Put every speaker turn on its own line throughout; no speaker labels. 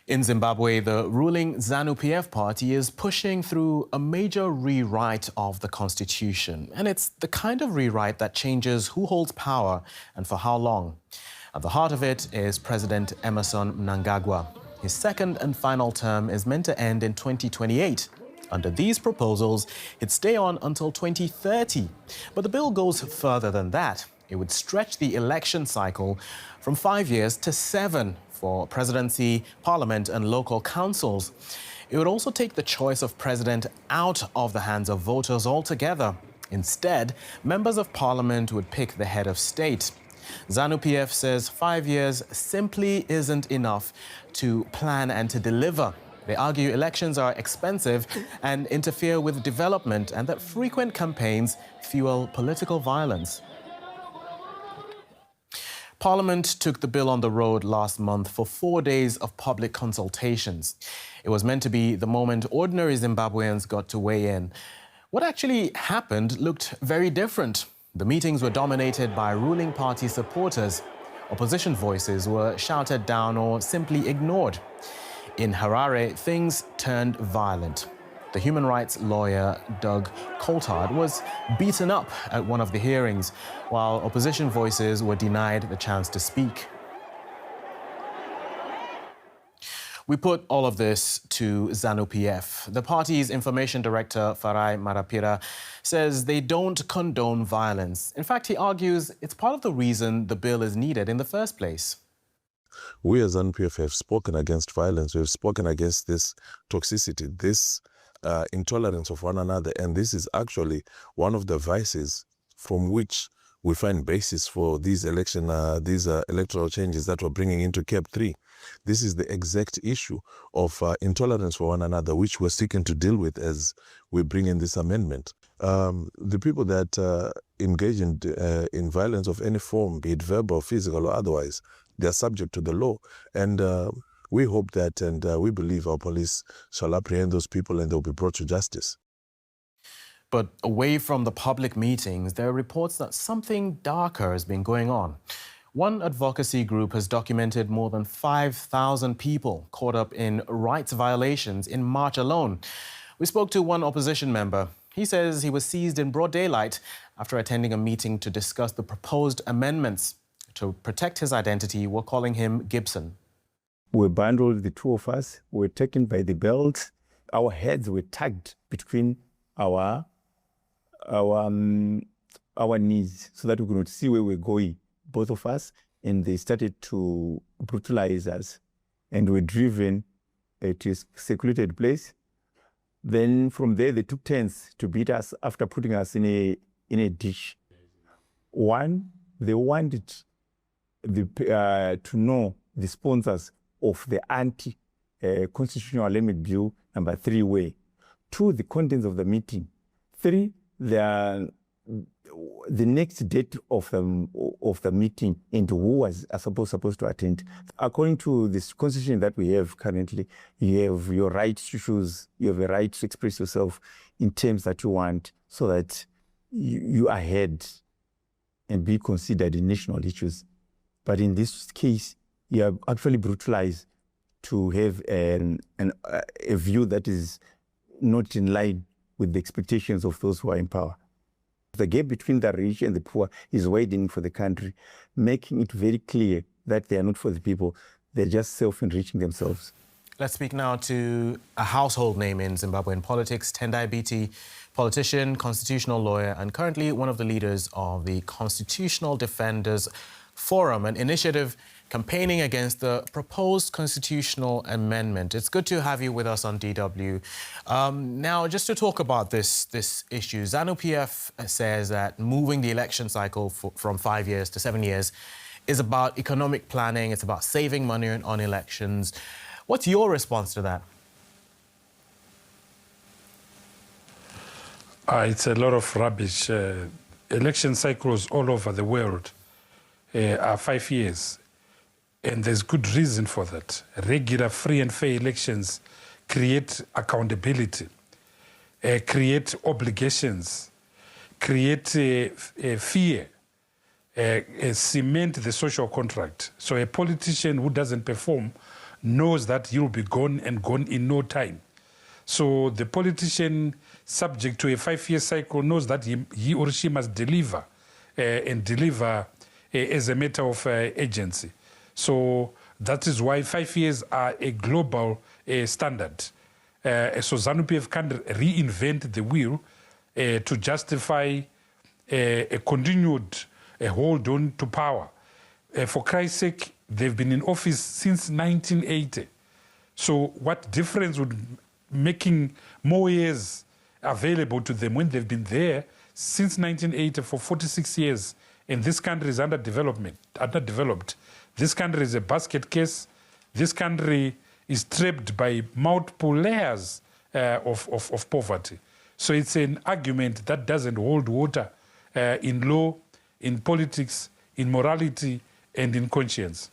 In Zimbabwe, the ruling ZANU PF party is pushing through a major rewrite of the constitution. And it's the kind of rewrite that changes who holds power and for how long. At the heart of it is President Emmerson Mnangagwa. His second and final term is meant to end in 2028. Under these proposals, he'd stay on until 2030. But the bill goes further than that. It would stretch the election cycle from 5 years to 7 for presidency, parliament and local councils. It would also take the choice of president out of the hands of voters altogether. Instead, members of parliament would pick the head of state. ZANU PF says 5 years simply isn't enough to plan and to deliver. They argue elections are expensive and interfere with development and that frequent campaigns fuel political violence. Parliament took the bill on the road last month for 4 days of public consultations. It was meant to be the moment ordinary Zimbabweans got to weigh in. What actually happened looked very different. The meetings were dominated by ruling party supporters. Opposition voices were shouted down or simply ignored. In Harare, things turned violent. The human rights lawyer, Doug Coulthard, was beaten up at one of the hearings, while opposition voices were denied the chance to speak. We put all of this to ZANU PF. The party's information director, Farai Marapira, says they don't condone violence. In fact, he argues it's part of the reason the bill is needed in the first place.
We as ZANU PF have spoken against violence. We've spoken against this toxicity, this intolerance of one another, and this is actually one of the vices from which we find basis for these electoral changes that we're bringing into CAP 3. This is the exact issue of intolerance for one another, which we're seeking to deal with as we bring in this amendment. The people that engage in violence of any form, be it verbal, physical, or otherwise, they are subject to the law. And we hope that and we believe our police shall apprehend those people and they'll be brought to justice.
But away from the public meetings, there are reports that something darker has been going on. One advocacy group has documented more than 5,000 people caught up in rights violations in March alone. We spoke to one opposition member. He says he was seized in broad daylight after attending a meeting to discuss the proposed amendments. To protect his identity, we're calling him Gibson.
We bundled, the two of us, we were taken by the belt. Our heads were tugged between our knees so that we could not see where we were going, both of us, and they started to brutalize us. And we were driven to a secluded place. Then from there, they took turns to beat us after putting us in a dish. One, they wanted to know the sponsors of the anti-constitutional amendment bill number 3 were. 2, the contents of the meeting. 3, the next date of the meeting and who was supposed to attend. According to this constitution that we have currently, you have your right to choose, you have a right to express yourself in terms that you want so that you are heard and be considered in national issues. But in this case, you are actually brutalized to have a view that is not in line with the expectations of those who are in power. The gap between the rich and the poor is widening for the country, making it very clear that they are not for the people. They're just self-enriching themselves.
Let's speak now to a household name in Zimbabwean politics, Tendai Biti, politician, constitutional lawyer, and currently one of the leaders of the Constitutional Defenders Forum, an initiative campaigning against the proposed constitutional amendment. It's good to have you with us on DW. Now, just to talk about this issue, ZANU PF says that moving the election cycle from 5 years to 7 years is about economic planning, it's about saving money on elections. What's your response to that?
It's a lot of rubbish. Election cycles all over the world are 5 years. And there's good reason for that. Regular, free and fair elections create accountability, create obligations, create fear, cement the social contract. So a politician who doesn't perform knows that he'll be gone and gone in no time. So the politician subject to a 5-year cycle knows that he or she must deliver and deliver as a matter of agency. So that is why 5 years are a global standard. So ZANU PF can reinvent the wheel to justify a continued hold on to power. For Christ's sake, they've been in office since 1980. So what difference would making more years available to them when they've been there since 1980 for 46 years, and this country is underdeveloped. This country is a basket case. This country is trapped by multiple layers of poverty. So it's an argument that doesn't hold water in law, in politics, in morality, and in conscience.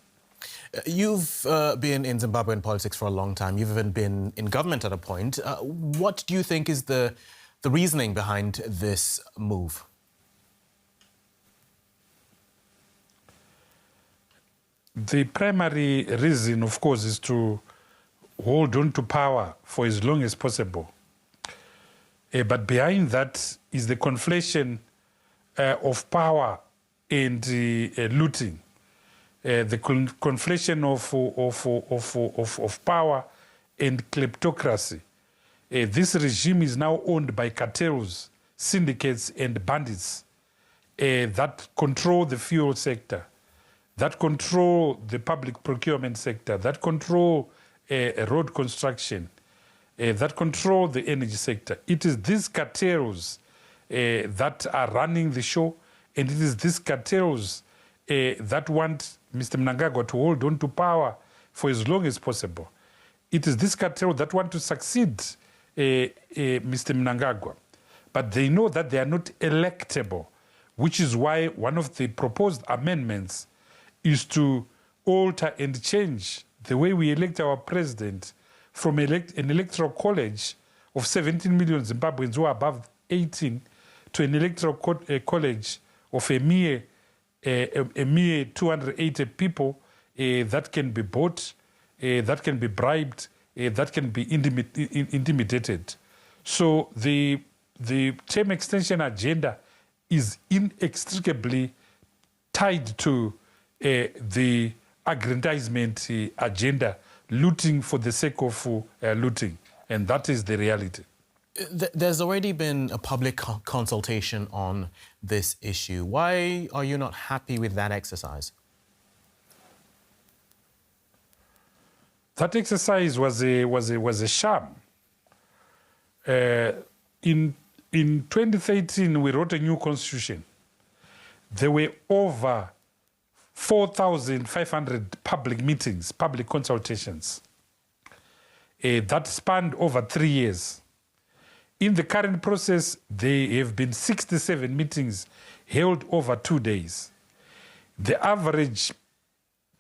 You've been in Zimbabwean politics for a long time. You've even been in government at a point. What do you think is the reasoning behind this move?
The primary reason, of course, is to hold on to power for as long as possible. But behind that is the conflation of power and looting. The conflation of power and kleptocracy. This regime is now owned by cartels, syndicates, and bandits that control the fuel sector, that control the public procurement sector, that control road construction, that control the energy sector. It is these cartels that are running the show, and it is these cartels that want Mr. Mnangagwa to hold on to power for as long as possible. It is this cartel that want to succeed Mr. Mnangagwa. But they know that they are not electable, which is why one of the proposed amendments is to alter and change the way we elect our president from an electoral college of 17 million Zimbabweans who are above 18 to an electoral college of a mere 280 people that can be bought, that can be bribed, that can be intimidated. So the term extension agenda is inextricably tied to the aggrandizement agenda, looting for the sake of looting. And that is the reality.
There's already been a public consultation on this issue. Why are you not happy with that exercise?
That exercise was a sham. In 2013, we wrote a new constitution. There were over 4,500 public meetings, public consultations that spanned over 3 years. In the current process, there have been 67 meetings held over 2 days. The average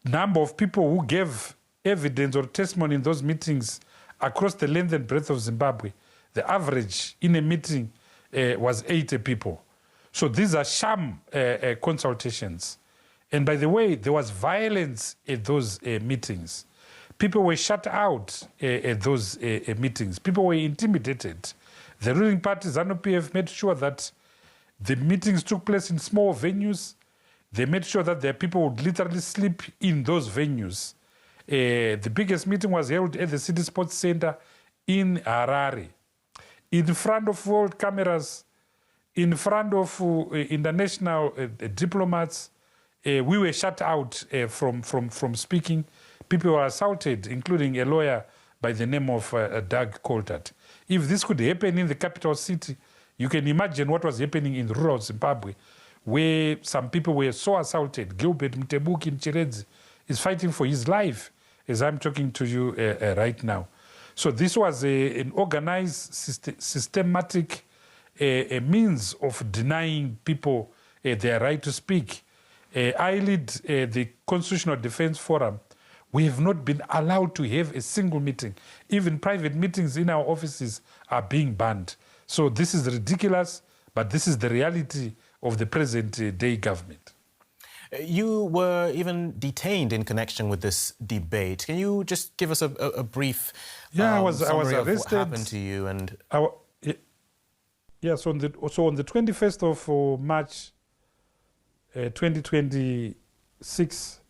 number of people who gave evidence or testimony in those meetings across the length and breadth of Zimbabwe, the average in a meeting was 80 people. So these are sham consultations. And by the way, there was violence at those meetings. People were shut out at those meetings. People were intimidated. The ruling party, ZANU PF, made sure that the meetings took place in small venues. They made sure that their people would literally sleep in those venues. The biggest meeting was held at the City Sports Center in Harare. In front of world cameras, in front of international diplomats, we were shut out from speaking. People were assaulted, including a lawyer by the name of Doug Coltart. If this could happen in the capital city, you can imagine what was happening in rural Zimbabwe, where some people were so assaulted. Gilbert Mtebuki in Chiredzi is fighting for his life as I'm talking to you right now. So this was an organized, systematic means of denying people their right to speak. I lead the Constitutional Defense Forum. We have not been allowed to have a single meeting. Even private meetings in our offices are being banned. So this is ridiculous, but this is the reality of the present day government.
You were even detained in connection with this debate. Can you just give us a brief
I was
summary of
arrested.
what happened to you? And
so on the 21st of March 2026,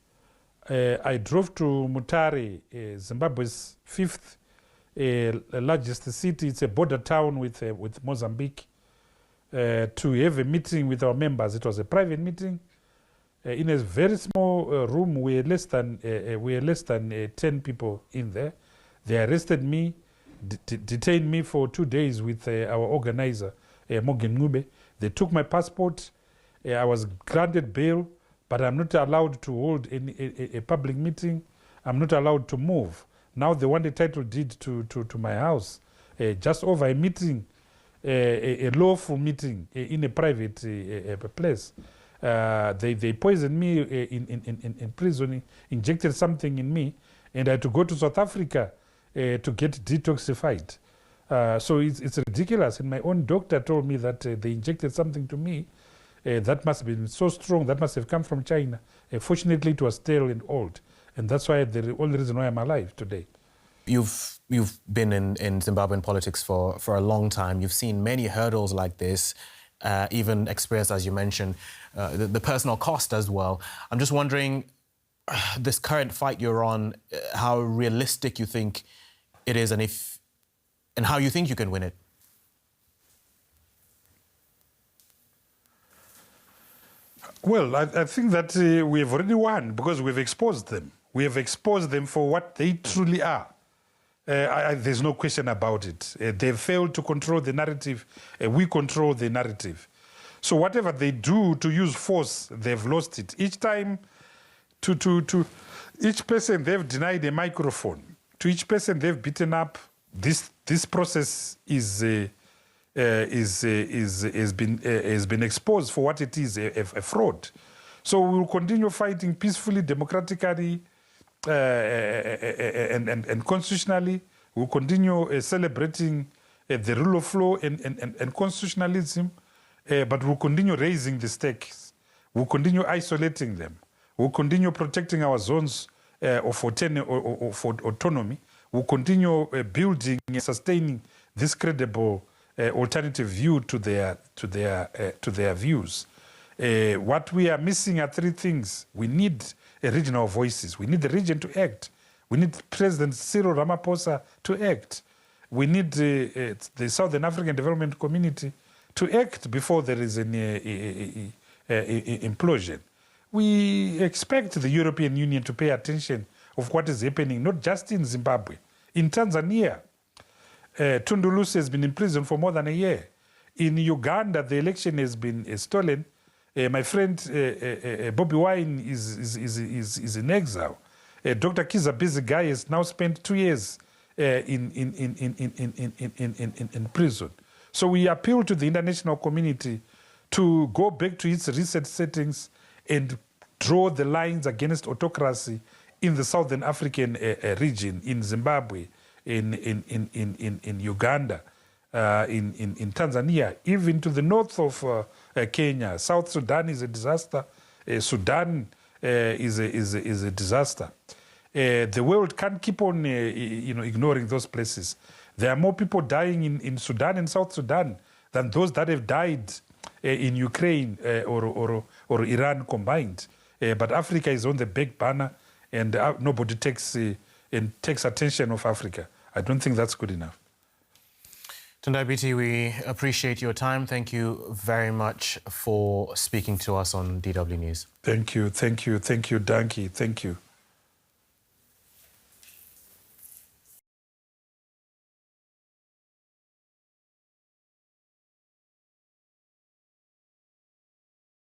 I drove to Mutare, Zimbabwe's fifth largest city. It's a border town with Mozambique, to have a meeting with our members. It was a private meeting in a very small room. We were less than 10 people in there. They arrested me, detained me for 2 days with our organizer, Morgan Ngube. They took my passport. I was granted bail, but I'm not allowed to hold a public meeting. I'm not allowed to move. Now they want a title deed to my house, just over a meeting, a lawful meeting in a private place. They poisoned me in prison, injected something in me, and I had to go to South Africa to get detoxified. So it's ridiculous. And my own doctor told me that they injected something to me that must have been so strong, that must have come from China. Fortunately, it was stale and old. And that's why the only reason why I'm alive today.
You've been in Zimbabwean politics for a long time. You've seen many hurdles like this, even experienced, as you mentioned, the personal cost as well. I'm just wondering, this current fight you're on, how realistic you think it is, and how you think you can win it.
Well, I think that we have already won because we've exposed them. We have exposed them for what they truly are. There's no question about it. They've failed to control the narrative. We control the narrative. So whatever they do to use force, they've lost it. Each time, to each person they've denied a microphone. To each person they've beaten up. This process has been exposed for what it is, a fraud. So we will continue fighting peacefully, democratically, and constitutionally. We'll continue celebrating the rule of law and constitutionalism, but we'll continue raising the stakes. We'll continue isolating them. We'll continue protecting our zones of autonomy. We'll continue building and sustaining this credible alternative view to their views. What we are missing are three things. We need regional voices. We need the region to act. We need President Cyril Ramaphosa to act. We need the Southern African Development Community to act before there is an implosion. We expect the European Union to pay attention of what is happening, not just in Zimbabwe. In Tanzania, Tundu Lissu has been in prison for more than a year. In Uganda, the election has been stolen. My friend Bobi Wine is in exile. Dr. Kizza Besigye has now spent 2 years in prison. So we appeal to the international community to go back to its reset settings and draw the lines against autocracy in the Southern African region, in Zimbabwe, in Uganda, in Tanzania, even to the north of Kenya. South Sudan is a disaster. Sudan is a disaster. The world can't keep on ignoring those places. There are more people dying in Sudan and South Sudan than those that have died in Ukraine or Iran combined. But Africa is on the back burner, and nobody takes attention of Africa. I don't think that's good enough.
Tendai Biti, we appreciate your time. Thank you very much for speaking to us on DW News.
Thank you, Danky. Thank you.